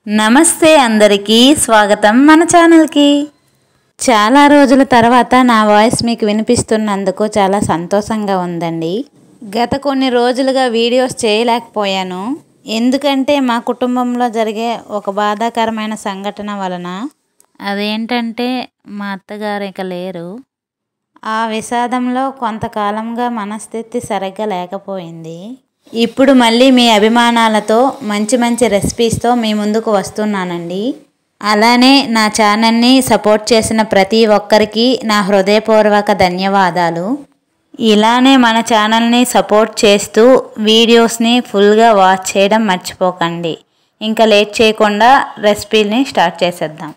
నమస్తే అందరికీ స్వాగతం మన ఛానల్కి. చాలా రోజుల తర్వాత నా వాయిస్ మీకు వినిపిస్తున్నందుకు చాలా సంతోషంగా ఉందండి. గత కొన్ని రోజులుగా వీడియోస్ చేయలేకపోయాను. ఎందుకంటే మా కుటుంబంలో జరిగే ఒక బాధాకరమైన సంఘటన వలన. అదేంటంటే మా అత్తగారు ఇక లేరు. ఆ విషాదంలో కొంతకాలంగా మనస్థితి సరిగ్గా లేకపోయింది. ఇప్పుడు మళ్ళీ మీ అభిమానాలతో మంచి మంచి రెసిపీస్తో మీ ముందుకు వస్తున్నానండి. అలానే నా ఛానల్ని సపోర్ట్ చేసిన ప్రతి ఒక్కరికి నా హృదయపూర్వక ధన్యవాదాలు. ఇలానే మన ఛానల్ని సపోర్ట్ చేస్తూ వీడియోస్ని ఫుల్గా వాచ్ చేయడం మర్చిపోకండి. ఇంకా లేట్ చేయకుండా రెసిపీని స్టార్ట్ చేసేద్దాం.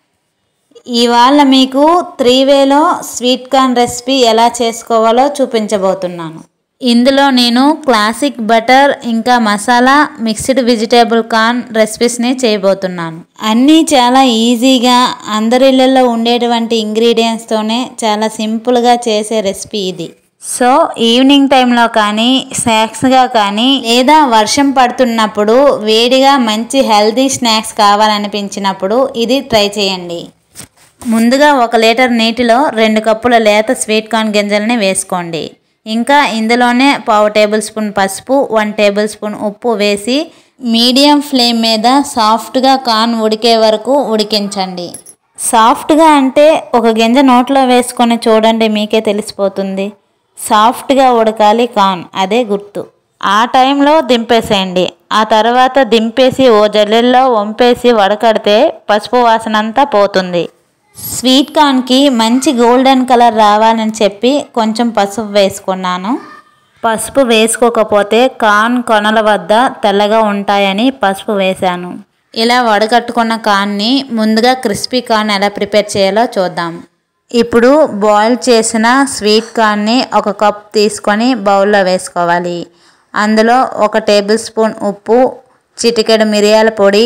ఇవాళ మీకు 3వేలో స్వీట్ కార్న్ రెసిపీ ఎలా చేసుకోవాలో చూపించబోతున్నాను. ఇందులో నేను క్లాసిక్ బటర్ ఇంకా మసాలా మిక్స్డ్ వెజిటేబుల్ కార్న్ రెసిపీస్ని చేయబోతున్నాను. అన్నీ చాలా ఈజీగా అందరి ఇళ్ళల్లో ఉండేటువంటి ఇంగ్రీడియంట్స్తోనే చాలా సింపుల్గా చేసే రెసిపీ ఇది. సో ఈవినింగ్ టైంలో కానీ స్నాక్స్గా కానీ లేదా వర్షం పడుతున్నప్పుడు వేడిగా మంచి హెల్తీ స్నాక్స్ కావాలనిపించినప్పుడు ఇది ట్రై చేయండి. ముందుగా 1 లీటర్ నీటిలో 2 కప్పుల లేత స్వీట్ కార్న్ గింజల్ని వేసుకోండి. ఇంకా ఇందులోనే 1/2 టేబుల్ స్పూన్ పసుపు, 1 టేబుల్ స్పూన్ ఉప్పు వేసి మీడియం ఫ్లేమ్ మీద సాఫ్ట్గా కార్న్ ఉడికే వరకు ఉడికించండి. సాఫ్ట్గా అంటే ఒక గింజ నోట్లో వేసుకొని చూడండి, మీకే తెలిసిపోతుంది. సాఫ్ట్గా ఉడకాలి కార్న్, అదే గుర్తు. ఆ టైంలో దింపేసేయండి. ఆ తర్వాత దింపేసి ఓ జల్లెల్లో వంపేసి వడకడితే పసుపు వాసన అంతా పోతుంది. స్వీట్ కార్న్కి మంచి గోల్డెన్ కలర్ రావాలని చెప్పి కొంచెం పసుపు వేసుకున్నాను. పసుపు వేసుకోకపోతే కార్న్ కొనల వద్ద తెల్లగా ఉంటాయని పసుపు వేశాను. ఇలా వడకట్టుకున్న కార్న్ని ముందుగా క్రిస్పీ కార్న్ ఎలా ప్రిపేర్ చేయాలో చూద్దాం. ఇప్పుడు బాయిల్ చేసిన స్వీట్ కార్న్ని 1 కప్ తీసుకొని బౌల్లో వేసుకోవాలి. అందులో 1 టేబుల్ స్పూన్ ఉప్పు, చిటికెడు మిరియాల పొడి,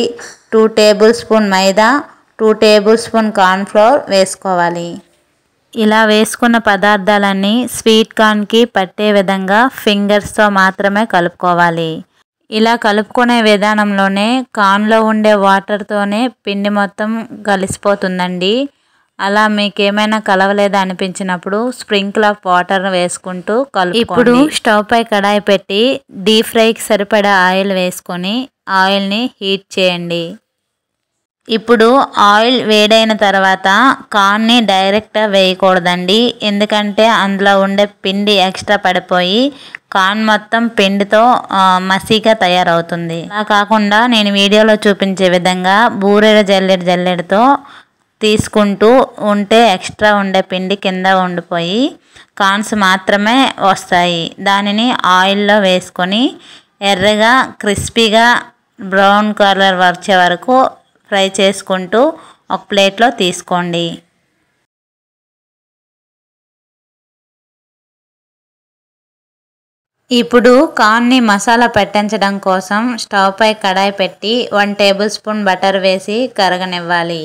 2 టేబుల్ స్పూన్ మైదా, 2 టేబుల్ స్పూన్ కార్న్ఫ్లోర్ వేసుకోవాలి. ఇలా వేసుకున్న పదార్థాలన్నీ స్వీట్ కార్న్కి పట్టే విధంగా ఫింగర్స్తో మాత్రమే కలుపుకోవాలి. ఇలా కలుపుకునే విధానంలోనే కార్న్లో ఉండే వాటర్తోనే పిండి మొత్తం కలిసిపోతుందండి. అలా మీకు ఏమైనా కలవలేదా అనిపించినప్పుడు స్ప్రింకిల్ ఆఫ్ వాటర్ వేసుకుంటూ కలుపుకోండి. ఇప్పుడు స్టవ్ పై కడాయి పెట్టి డీప్ ఫ్రైకి సరిపడా ఆయిల్ వేసుకొని ఆయిల్ని హీట్ చేయండి. ఇప్పుడు ఆయిల్ వేడైన తర్వాత కార్న్ని డైరెక్ట్గా వేయకూడదండి. ఎందుకంటే అందులో ఉండే పిండి ఎక్స్ట్రా పడిపోయి కార్న్ మొత్తం పిండితో మసిగా తయారవుతుంది. అలా కాకుండా నేను వీడియోలో చూపించే విధంగా బూరెల జల్లెడతో తీసుకుంటూ ఉంటే ఎక్స్ట్రా ఉండే పిండి కింద ఉండిపోయి కార్న్స్ మాత్రమే వస్తాయి. దానిని ఆయిల్లో వేసుకొని ఎర్రగా క్రిస్పీగా బ్రౌన్ కలర్ వచ్చే వరకు ఫ్రై చేసుకుంటూ ఒక ప్లేట్లో తీసుకోండి. ఇప్పుడు కార్న్ని మసాలా పట్టించడం కోసం స్టవ్ పై కడాయి పెట్టి 1 టేబుల్ స్పూన్ బటర్ వేసి కరగనివ్వాలి.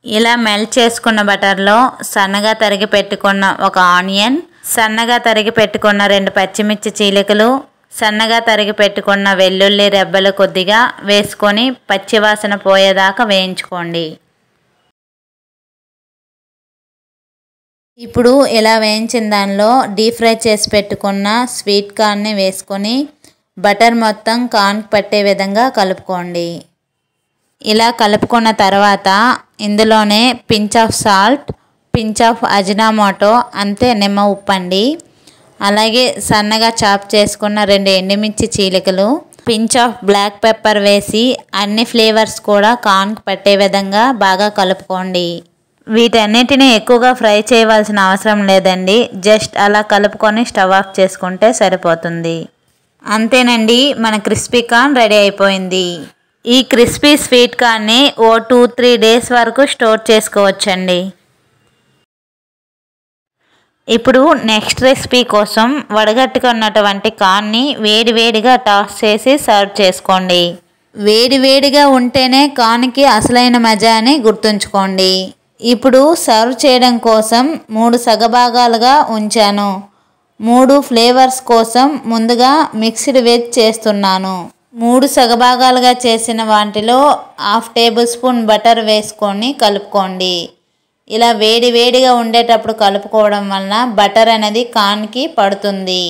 ఇలా మెల్ట్ చేసుకున్న బటర్లో సన్నగా తరిగి పెట్టుకున్న 1 ఆనియన్, సన్నగా తరిగి పెట్టుకున్న 2 పచ్చిమిర్చి చీలికలు, సన్నగా తరిగి పెట్టుకున్న వెల్లుల్లి రెబ్బలు కొద్దిగా వేసుకొని పచ్చివాసన పోయేదాకా వేయించుకోండి. ఇప్పుడు ఇలా వేయించిన దానిలో డీప్ ఫ్రై చేసి పెట్టుకున్న స్వీట్ కార్న్ని వేసుకొని బటర్ మొత్తం కార్న్కి పట్టే విధంగా కలుపుకోండి. ఇలా కలుపుకున్న తర్వాత ఇందులోనే pinch of salt, pinch of Ajinomoto, అంతే నిమ్మ ఉప్పండి. అలాగే సన్నగా చాప్ చేసుకున్న 2 ఎండుమిర్చి చీలికలు, పించ్ ఆఫ్ బ్లాక్ పెప్పర్ వేసి అన్ని ఫ్లేవర్స్ కూడా కార్న్కి పట్టే విధంగా బాగా కలుపుకోండి. వీటన్నిటిని ఎక్కువగా ఫ్రై చేయవలసిన అవసరం లేదండి. జస్ట్ అలా కలుపుకొని స్టవ్ ఆఫ్ చేసుకుంటే సరిపోతుంది. అంతేనండి, మన క్రిస్పీ కార్న్ రెడీ అయిపోయింది. ఈ క్రిస్పీ స్వీట్ కార్న్ని ఓ 2-3 డేస్ వరకు స్టోర్ చేసుకోవచ్చండి. ఇప్పుడు నెక్స్ట్ రెసిపీ కోసం వడగట్టుకున్నటువంటి కార్న్ని వేడివేడిగా టాస్ చేసి సర్వ్ చేసుకోండి. వేడివేడిగా ఉంటేనే కార్న్కి అసలైన మజా అని గుర్తుంచుకోండి. ఇప్పుడు సర్వ్ చేయడం కోసం 3 సగభాగాలుగా ఉంచాను. 3 ఫ్లేవర్స్ కోసం ముందుగా మిక్స్డ్ వెజ్ చేస్తున్నాను. 3 సగభాగాలుగా చేసిన వాటిలో 1/2 టేబుల్ స్పూన్ బటర్ వేసుకొని కలుపుకోండి. ఇలా వేడిగా ఉండేటప్పుడు కలుపుకోవడం వలన బటర్ అనేది కార్న్కి పడుతుంది.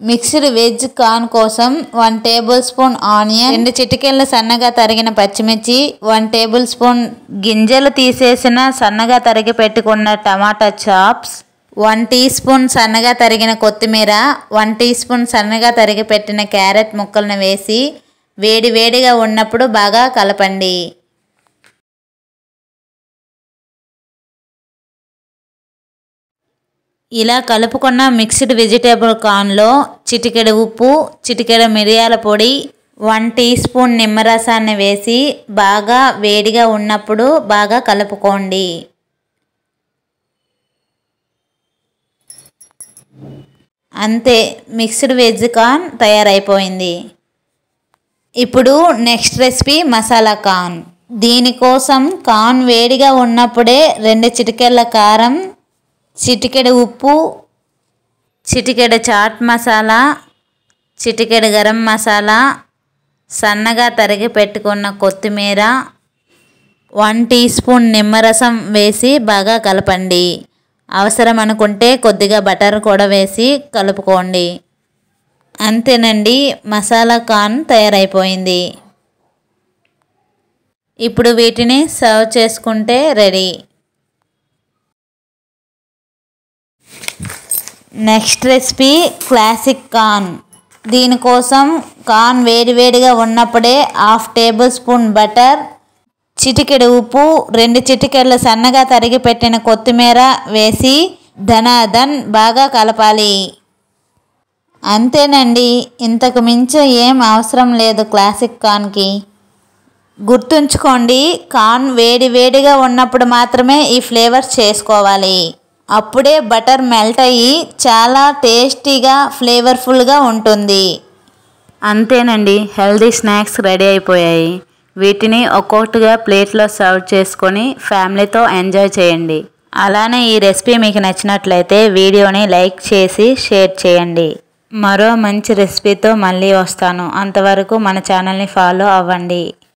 మిక్స్డ్ వెజ్ కార్న్ కోసం 1 టేబుల్ స్పూన్ ఆనియన్, 2 చిటికెళ్ళ సన్నగా తరిగిన పచ్చిమిర్చి, 1 టేబుల్ స్పూన్ గింజలు తీసేసిన సన్నగా తరిగి పెట్టుకున్న టమాటా చాప్స్, 1 టీ స్పూన్ సన్నగా తరిగిన కొత్తిమీర, 1 టీ స్పూన్ సన్నగా తరిగి పెట్టిన క్యారెట్ ముక్కలను వేసి వేడిగా ఉన్నప్పుడు బాగా కలపండి. ఇలా కలుపుకున్న మిక్స్డ్ వెజిటేబుల్ కార్న్లో చిటికెడు ఉప్పు, చిటికెడు మిరియాల పొడి, 1 టీ స్పూన్ నిమ్మరసాన్ని వేసి బాగా వేడిగా ఉన్నప్పుడు బాగా కలుపుకోండి. అంతే, మిక్స్డ్ వెజ్ కార్న్ తయారైపోయింది. ఇప్పుడు నెక్స్ట్ రెసిపీ మసాలా కార్న్. దీనికోసం కార్న్ వేడిగా ఉన్నప్పుడే 2 చిటికెళ్ళ కారం, చిటికెడు ఉప్పు, చిటికెడు చాట్ మసాలా, చిటికెడు గరం మసాలా, సన్నగా తరిగి పెట్టుకున్న కొత్తిమీర, 1 టీ స్పూన్ నిమ్మరసం వేసి బాగా కలపండి. అవసరం అనుకుంటే కొద్దిగా బటర్ కూడా వేసి కలుపుకోండి. అంతేనండి, మసాలా కార్న్ తయారైపోయింది. ఇప్పుడు వీటిని సర్వ్ చేసుకుంటే ready. Next recipe classic corn. దీనికోసం కార్న్ వేడిగా ఉన్నప్పుడే 1/2 టేబుల్ స్పూన్ బటర్, చిటికెడు ఉప్పు, 2 చిటికెళ్ళ సన్నగా తరిగి పెట్టిన కొత్తిమీర వేసి ధనాధన్ బాగా కలపాలి. అంతేనండి, ఇంతకు మించి ఏం అవసరం లేదు క్లాసిక్ కార్న్కి. గుర్తుంచుకోండి, కార్న్ వేడిగా ఉన్నప్పుడు మాత్రమే ఈ ఫ్లేవర్స్ చేసుకోవాలి. అప్పుడే బటర్ మెల్ట్ అయ్యి చాలా టేస్టీగా ఫ్లేవర్ఫుల్గా ఉంటుంది. అంతేనండి, హెల్దీ స్నాక్స్ రెడీ అయిపోయాయి. వీటిని ఒక్కొక్కటిగా ప్లేట్లో సర్వ్ చేసుకొని ఫ్యామిలీతో ఎంజాయ్ చేయండి. అలానే ఈ రెసిపీ మీకు నచ్చినట్లయితే వీడియోని లైక్ చేసి షేర్ చేయండి. మరో మంచి రెసిపీతో మళ్ళీ వస్తాను. అంతవరకు మన ఛానల్ని ఫాలో అవ్వండి.